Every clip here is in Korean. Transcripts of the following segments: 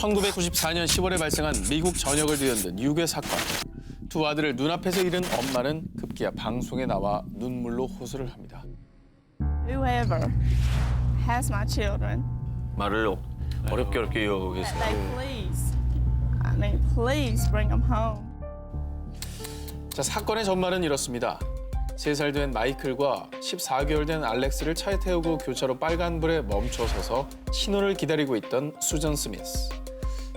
1994년 10월에 발생한 미국 전역을 뒤흔든 유괴 사건. 두 아들을 눈앞에서 잃은 엄마는 급기야 방송에 나와 눈물로 호소를 합니다. Whoever has my children, 말을 어렵게 이어가고 that 계세요. they please bring them home. 자, 사건의 전말은 이렇습니다. 3살 된 마이클과 14개월 된 알렉스를 차에 태우고 교차로 빨간불에 멈춰서서 신호를 기다리고 있던 수전 스미스.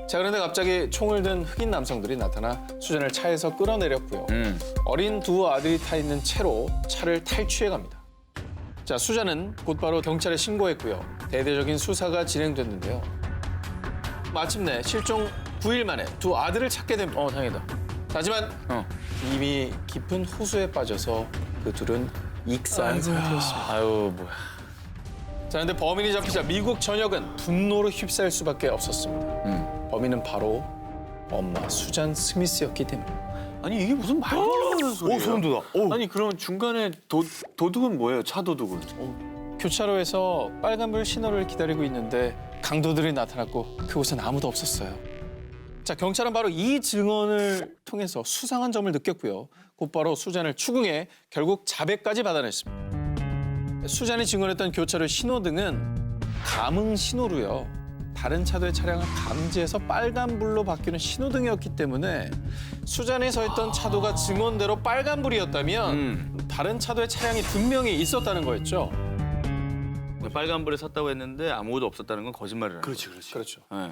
자, 그런데 갑자기 총을 든 흑인 남성들이 나타나 수전을 차에서 끌어내렸고요. 어린 두 아들이 타 있는 채로 차를 탈취해 갑니다. 자, 수잔은 곧바로 경찰에 신고했고요. 대대적인 수사가 진행됐는데요. 마침내 실종 9일 만에 두 아들을 찾게 됩니다. 다행이다. 하지만 이미 깊은 호수에 빠져서 그 둘은 익사한 상태였습니다. 아유 뭐야. 자, 근데 범인이 잡히자 미국 전역은 분노로 휩싸일 수밖에 없었습니다. 범인은 바로 엄마 수잔 스미스였기 때문에. 아니 이게 무슨 말도 안 되는 소리예요? 소름 돋아. 아니 그러면 중간에 도둑은 뭐예요? 차 도둑은? 교차로에서 빨간불 신호를 기다리고 있는데 강도들이 나타났고 그곳엔 아무도 없었어요. 자, 경찰은 바로 이 증언을 통해서 수상한 점을 느꼈고요. 곧바로 수잔을 추궁해 결국 자백까지 받아냈습니다. 수잔이 증언했던 교차로 신호등은 감응 신호로요. 다른 차도의 차량을 감지해서 빨간불로 바뀌는 신호등이었기 때문에 수잔이 서 있던 차도가 증언대로 빨간불이었다면 다른 차도의 차량이 분명히 있었다는 거였죠. 빨간불에 섰다고 했는데 아무것도 없었다는 건 거짓말이라는 그렇지. 그렇죠. 거죠. 네.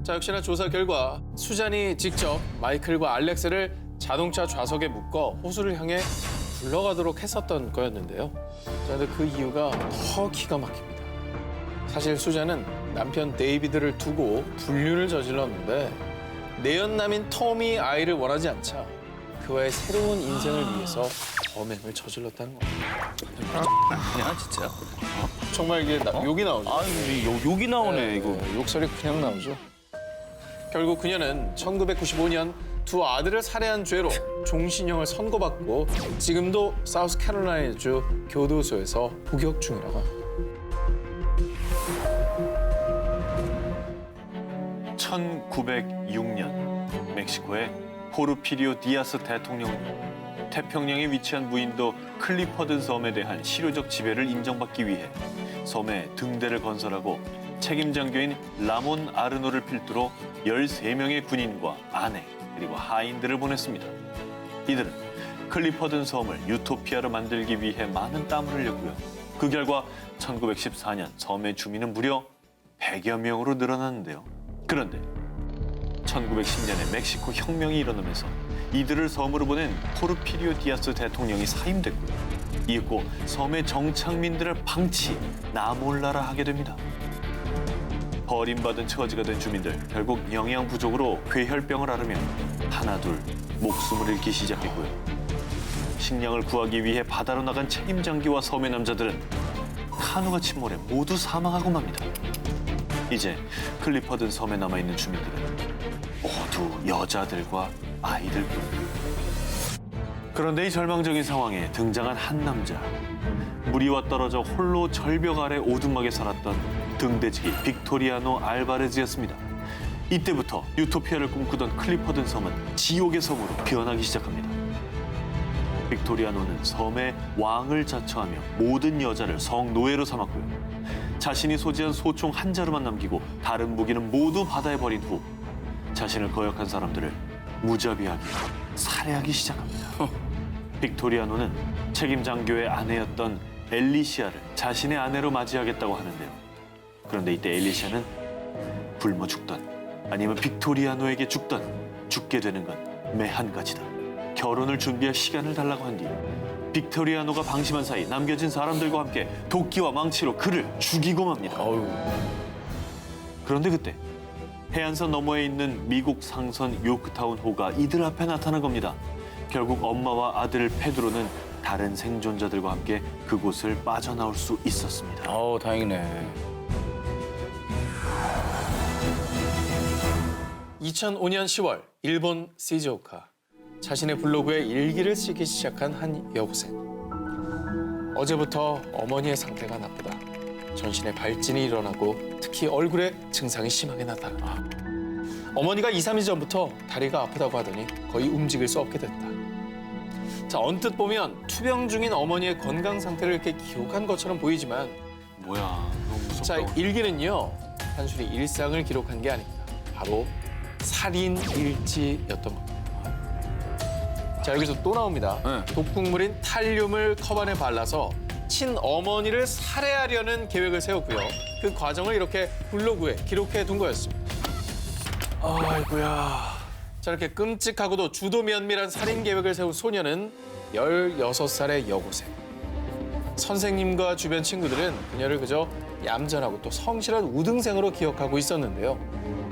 자, 역시나 조사 결과 수잔이 직접 마이클과 알렉스를 자동차 좌석에 묶어 호수를 향해 굴러가도록 했었던 거였는데요. 자, 근데 그 이유가 더 기가 막힙니다. 사실 수잔은 남편 데이비드를 두고 불륜을 저질렀는데 내연남인 톰이 아이를 원하지 않자 그와의 새로운 인생을 위해서 범행을 저질렀다는 겁니다. 그냥 진짜. 정말 이게 욕이 나오죠. 욕이 나오네 이거. 욕설이 그냥 나오죠. 결국 그녀는 1995년 두 아들을 살해한 죄로 종신형을 선고받고 지금도 사우스캐롤라이나주 교도소에서 복역 중이라고 합니다. 1906년 멕시코의 포르피리오 디아스 대통령은 태평양에 위치한 무인도 클리퍼든 섬에 대한 실효적 지배를 인정받기 위해 섬에 등대를 건설하고 책임 장교인 라몬 아르노를 필두로 13명의 군인과 아내 그리고 하인들을 보냈습니다. 이들은 클리퍼든 섬을 유토피아로 만들기 위해 많은 땀을 흘렸고요. 그 결과 1914년 섬의 주민은 무려 100여 명으로 늘어났는데요. 그런데 1910년에 멕시코 혁명이 일어나면서 이들을 섬으로 보낸 포르피리오 디아스 대통령이 사임됐고요. 이윽고 섬의 정착민들을 방치, 나몰라라 하게 됩니다. 버림받은 처지가 된 주민들, 결국 영양 부족으로 괴혈병을 앓으며 하나둘 목숨을 잃기 시작했고요. 식량을 구하기 위해 바다로 나간 책임 장교와 섬의 남자들은 카누가 침몰해 모두 사망하고 맙니다. 이제 클리퍼든 섬에 남아있는 주민들은 모두 여자들과 아이들뿐. 그런데 이 절망적인 상황에 등장한 한 남자. 무리와 떨어져 홀로 절벽 아래 오두막에 살았던 등대지기 빅토리아노 알바레즈였습니다. 이때부터 유토피아를 꿈꾸던 클리퍼든 섬은 지옥의 섬으로 변하기 시작합니다. 빅토리아노는 섬의 왕을 자처하며 모든 여자를 성노예로 삼았고요. 자신이 소지한 소총 한 자루만 남기고 다른 무기는 모두 바다에 버린 후 자신을 거역한 사람들을 무자비하게 살해하기 시작합니다. 빅토리아노는 책임 장교의 아내였던 엘리시아를 자신의 아내로 맞이하겠다고 하는데요. 그런데 이때 엘리시아는 굶어 죽던 아니면 빅토리아노에게 죽던 죽게 되는 건 매 한 가지다. 결혼을 준비할 시간을 달라고 한 뒤 빅토리아노가 방심한 사이 남겨진 사람들과 함께 도끼와 망치로 그를 죽이고 맙니다. 그런데 그때 해안선 너머에 있는 미국 상선 요크타운 호가 이들 앞에 나타난 겁니다. 결국 엄마와 아들 페드로는 다른 생존자들과 함께 그곳을 빠져나올 수 있었습니다. 다행이네. 2005년 10월 일본 시즈오카. 자신의 블로그에 일기를 쓰기 시작한 한 여고생. 어제부터 어머니의 상태가 나쁘다. 전신에 발진이 일어나고 특히 얼굴에 증상이 심하게 나타난다. 어머니가 2, 3일 전부터 다리가 아프다고 하더니 거의 움직일 수 없게 됐다. 자, 언뜻 보면 투병 중인 어머니의 건강 상태를 이렇게 기록한 것처럼 보이지만 뭐야, 너무 무섭다. 자, 일기는요. 단순히 일상을 기록한 게 아닙니다. 바로 살인 일지였던 겁니다. 자, 여기서 또 나옵니다. 네. 독극물인 탈륨을 컵안에 발라서 친어머니를 살해하려는 계획을 세웠고요. 그 과정을 이렇게 블로그에 기록해 둔 거였습니다. 아이고야. 자, 이렇게 끔찍하고도 주도 면밀한 살인 계획을 세운 소녀는 16살의 여고생. 선생님과 주변 친구들은 그녀를 그저 얌전하고 또 성실한 우등생으로 기억하고 있었는데요.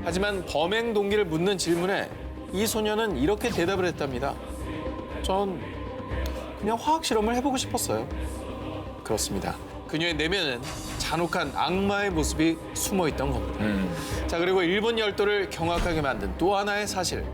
하지만 범행 동기를 묻는 질문에 이 소녀는 이렇게 대답을 했답니다. 전 그냥 화학 실험을 해보고 싶었어요. 그렇습니다. 그녀의 내면은 잔혹한 악마의 모습이 숨어 있던 겁니다. 자, 그리고 일본 열도를 경악하게 만든 또 하나의 사실.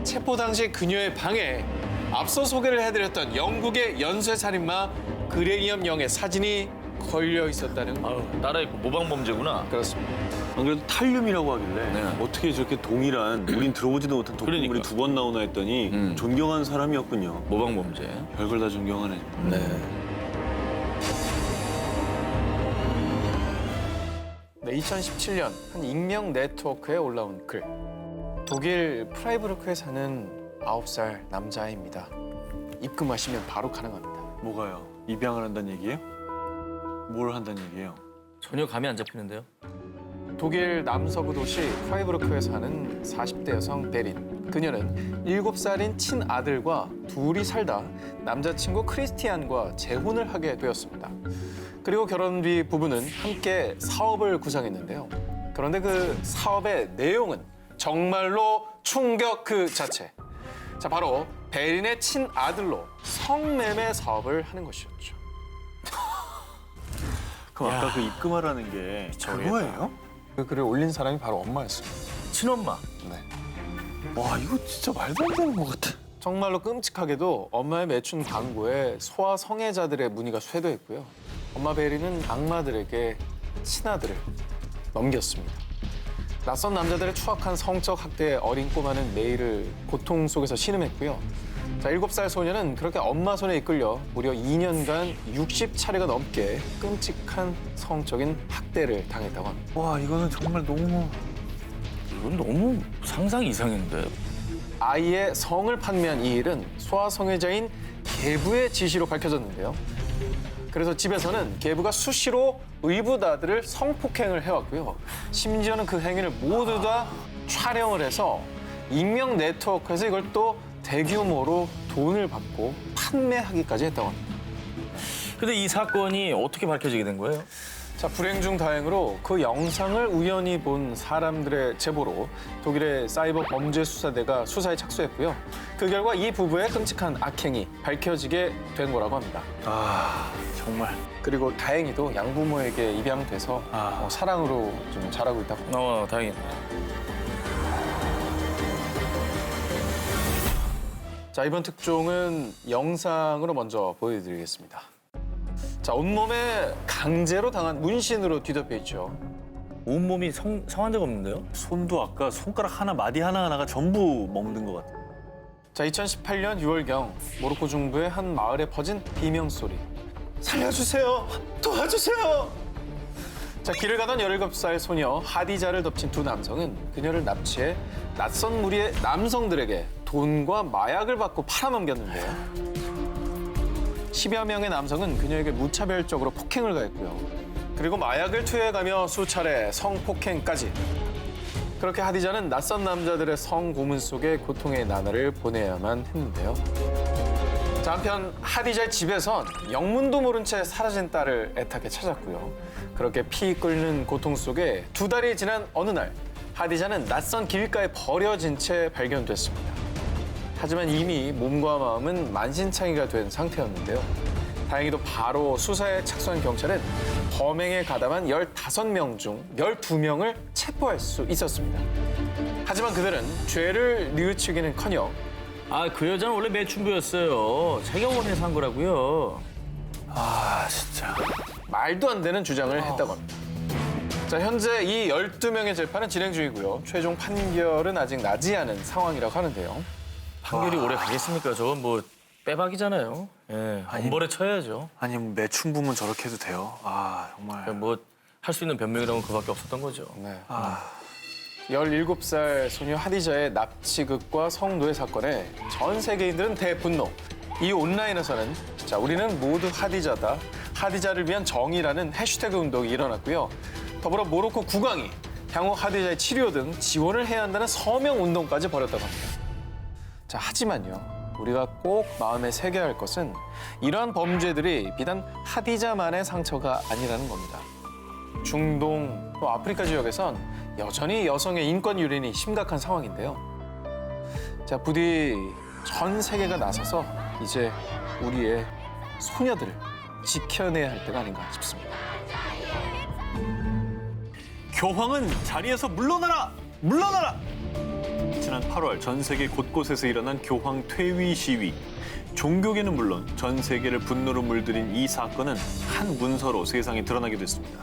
체포 당시 그녀의 방에 앞서 소개를 해드렸던 영국의 연쇄살인마 그레이엄 영의 사진이 걸려 있었다는 거. 아유, 따라했고 모방범죄구나. 그렇습니다. 안 그래도 탈륨이라고 하길래 네. 어떻게 저렇게 동일한 우린 들어보지도 못한 독극물이 그러니까. 두 번 나오나 했더니 존경하는 사람이었군요. 모방범죄. 별걸 다 존경하네. 네, 2017년 한 익명 네트워크에 올라온 글. 독일 프라이부르크에 사는 9살 남자아이입니다. 입금하시면 바로 가능합니다. 뭐가요? 입양을 한다는 얘기예요? 뭘 한다는 얘기예요? 전혀 감이 안 잡히는데요. 독일 남서부 도시 프라이부르크에 사는 40대 여성 베린. 그녀는 7살인 친아들과 둘이 살다 남자친구 크리스티안과 재혼을 하게 되었습니다. 그리고 결혼 뒤 부부는 함께 사업을 구상했는데요. 그런데 그 사업의 내용은 정말로 충격 그 자체. 자, 바로 베린의 친아들로 성매매 사업을 하는 것이었죠. 그럼 아까 그 입금하라는 게 그거예요? 그 글을 올린 사람이 바로 엄마였습니다. 친엄마. 네. 와, 이거 진짜 말도 안 되는 것 같아. 정말로 끔찍하게도 엄마의 매춘 광고에 소아 성애자들의 문의가 쇄도했고요. 엄마 베리는 악마들에게 친아들을 넘겼습니다. 낯선 남자들의 추악한 성적 학대에 어린 꼬마는 매일을 고통 속에서 신음했고요. 자, 7살 소녀는 그렇게 엄마 손에 이끌려 무려 2년간 60차례가 넘게 끔찍한 성적인 학대를 당했다고 합니다. 와, 이거는 정말 너무... 이건 너무 상상 이상인데. 아이의 성을 판매한 이 일은 소아 성애자인 계부의 지시로 밝혀졌는데요. 그래서 집에서는 계부가 수시로 의붓아들을 성폭행을 해왔고요. 심지어는 그 행위를 모두 다 촬영을 해서 익명 네트워크에서 이걸 또 대규모로 돈을 받고 판매하기까지 했다고 합니다. 근데 이 사건이 어떻게 밝혀지게 된 거예요? 자, 불행 중 다행으로 그 영상을 우연히 본 사람들의 제보로 독일의 사이버 범죄 수사대가 수사에 착수했고요. 그 결과 이 부부의 끔찍한 악행이 밝혀지게 된 거라고 합니다. 아, 정말. 그리고 다행히도 양부모에게 입양돼서 사랑으로 좀 자라고 있다고. 다행이다. 자, 이번 특종은 영상으로 먼저 보여드리겠습니다. 자, 온몸에 강제로 당한 문신으로 뒤덮여 있죠. 온몸이 성한 데가 없는데요? 손도 아까 손가락 하나, 마디 하나하나가 전부 먹는 것 같아. 자, 2018년 6월경 모로코 중부의 한 마을에 퍼진 비명소리. 살려주세요! 도와주세요! 자, 길을 가던 17살 소녀 하디자를 덮친 두 남성은 그녀를 납치해 낯선 무리의 남성들에게 돈과 마약을 받고 팔아넘겼는데요. 10여 명의 남성은 그녀에게 무차별적으로 폭행을 가했고요. 그리고 마약을 투여해가며 수차례 성폭행까지. 그렇게 하디자는 낯선 남자들의 성고문 속에 고통의 나날을 보내야만 했는데요. 자, 한편 하디자의 집에선 영문도 모른 채 사라진 딸을 애타게 찾았고요. 그렇게 피 끓는 고통 속에 2달이 지난 어느 날 하디자는 낯선 길가에 버려진 채 발견됐습니다. 하지만 이미 몸과 마음은 만신창이가 된 상태였는데요. 다행히도 바로 수사에 착수한 경찰은 범행에 가담한 15명 중 12명을 체포할 수 있었습니다. 하지만 그들은 죄를 뉘우치기는커녕 그 여자는 원래 매춘부였어요. 자기가 원해서 한 거라고요. 아, 진짜. 말도 안 되는 주장을 했다고 합니다. 자, 현재 이 12명의 재판은 진행 중이고요. 최종 판결은 아직 나지 않은 상황이라고 하는데요. 판결이 오래 가겠습니까? 저건 뭐 빼박이잖아요. 예, 엄벌에 쳐야죠. 아니 매춘부면 저렇게 해도 돼요? 아 정말. 뭐 할 수 있는 변명이라면 그밖에 없었던 거죠. 네. 17살 소녀 하디자의 납치극과 성노예 사건에 전 세계인들은 대분노. 이 온라인에서는 자, 우리는 모두 하디자다. 하디자를 위한 정의라는 해시태그 운동이 일어났고요. 더불어 모로코 국왕이 향후 하디자의 치료 등 지원을 해야 한다는 서명 운동까지 벌였다고 합니다. 자, 하지만요. 우리가 꼭 마음에 새겨야 할 것은 이러한 범죄들이 비단 하디자만의 상처가 아니라는 겁니다. 중동 또 아프리카 지역에선 여전히 여성의 인권 유린이 심각한 상황인데요. 자, 부디 전 세계가 나서서 이제 우리의 소녀들을 지켜내야 할 때가 아닌가 싶습니다. 교황은 자리에서 물러나라! 물러나라! 지난 8월 전 세계 곳곳에서 일어난 교황 퇴위 시위. 종교계는 물론 전 세계를 분노로 물들인 이 사건은 한 문서로 세상에 드러나게 됐습니다.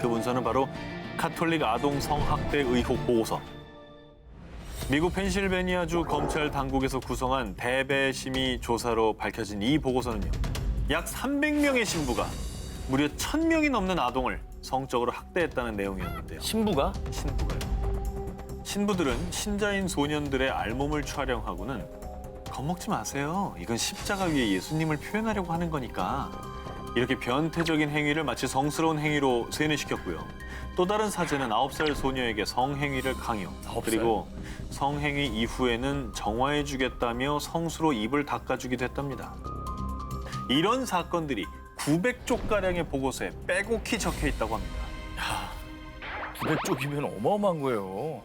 그 문서는 바로 카톨릭 아동 성학대 의혹 보고서. 미국 펜실베니아주 검찰 당국에서 구성한 대배 심의 조사로 밝혀진 이 보고서는요. 약 300명의 신부가 무려 1000명이 넘는 아동을 성적으로 학대했다는 내용이었는데요. 신부가? 신부가요. 신부들은 신자인 소년들의 알몸을 촬영하고는 겁먹지 마세요. 이건 십자가 위에 예수님을 표현하려고 하는 거니까. 이렇게 변태적인 행위를 마치 성스러운 행위로 세뇌시켰고요. 또 다른 사제는 9살 소녀에게 성행위를 강요. 9살? 그리고 성행위 이후에는 정화해주겠다며 성수로 입을 닦아주기도 했답니다. 이런 사건들이 900쪽가량의 보고서에 빼곡히 적혀 있다고 합니다. 900쪽이면 어마어마한 거예요.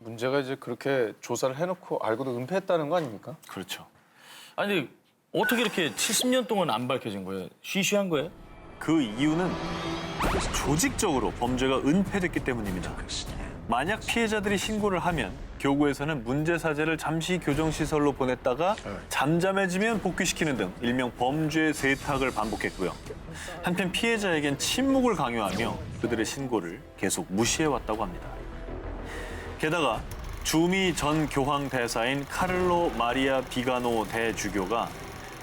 문제가 이제 그렇게 조사를 해놓고 알고도 은폐했다는 거 아닙니까? 그렇죠. 아니 어떻게 이렇게 70년 동안 안 밝혀진 거예요? 쉬쉬한 거예요? 그 이유는 조직적으로 범죄가 은폐됐기 때문입니다. 만약 피해자들이 신고를 하면 교구에서는 문제 사제를 잠시 교정시설로 보냈다가 잠잠해지면 복귀시키는 등 일명 범죄 세탁을 반복했고요. 한편 피해자에겐 침묵을 강요하며 그들의 신고를 계속 무시해왔다고 합니다. 게다가 주미 전 교황 대사인 카를로 마리아 비가노 대주교가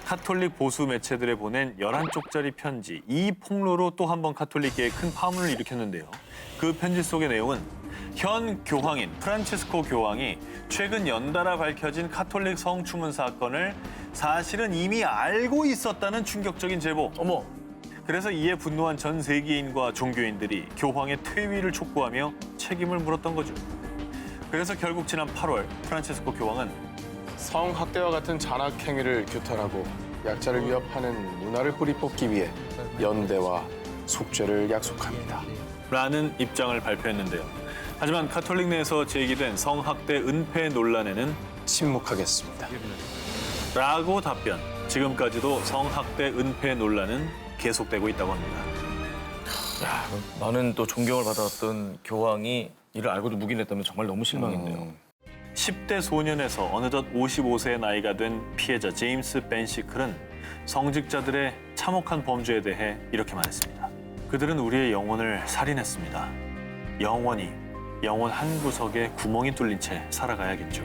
카톨릭 보수 매체들에 보낸 11쪽짜리 편지, 이 폭로로 또 한 번 카톨릭계에 큰 파문을 일으켰는데요. 그 편지 속의 내용은 현 교황인 프란치스코 교황이 최근 연달아 밝혀진 카톨릭 성추문 사건을 사실은 이미 알고 있었다는 충격적인 제보. 어머, 그래서 이에 분노한 전 세계인과 종교인들이 교황의 퇴위를 촉구하며 책임을 물었던 거죠. 그래서 결국 지난 8월 프란치스코 교황은 성학대와 같은 잔악 행위를 규탄하고 약자를 위협하는 문화를 뿌리 뽑기 위해 연대와 속죄를 약속합니다. 라는 입장을 발표했는데요. 하지만 카톨릭 내에서 제기된 성학대 은폐 논란에는 침묵하겠습니다. 라고 답변. 지금까지도 성학대 은폐 논란은 계속되고 있다고 합니다. 야, 나는 또 존경을 받았던 교황이 이를 알고도 묵인했다면 정말 너무 실망인데요. 10대 소년에서 어느덧 55세의 나이가 된 피해자 제임스 벤시클은 성직자들의 참혹한 범죄에 대해 이렇게 말했습니다. 그들은 우리의 영혼을 살인했습니다. 영원히 영혼 한 구석에 구멍이 뚫린 채 살아가야겠죠.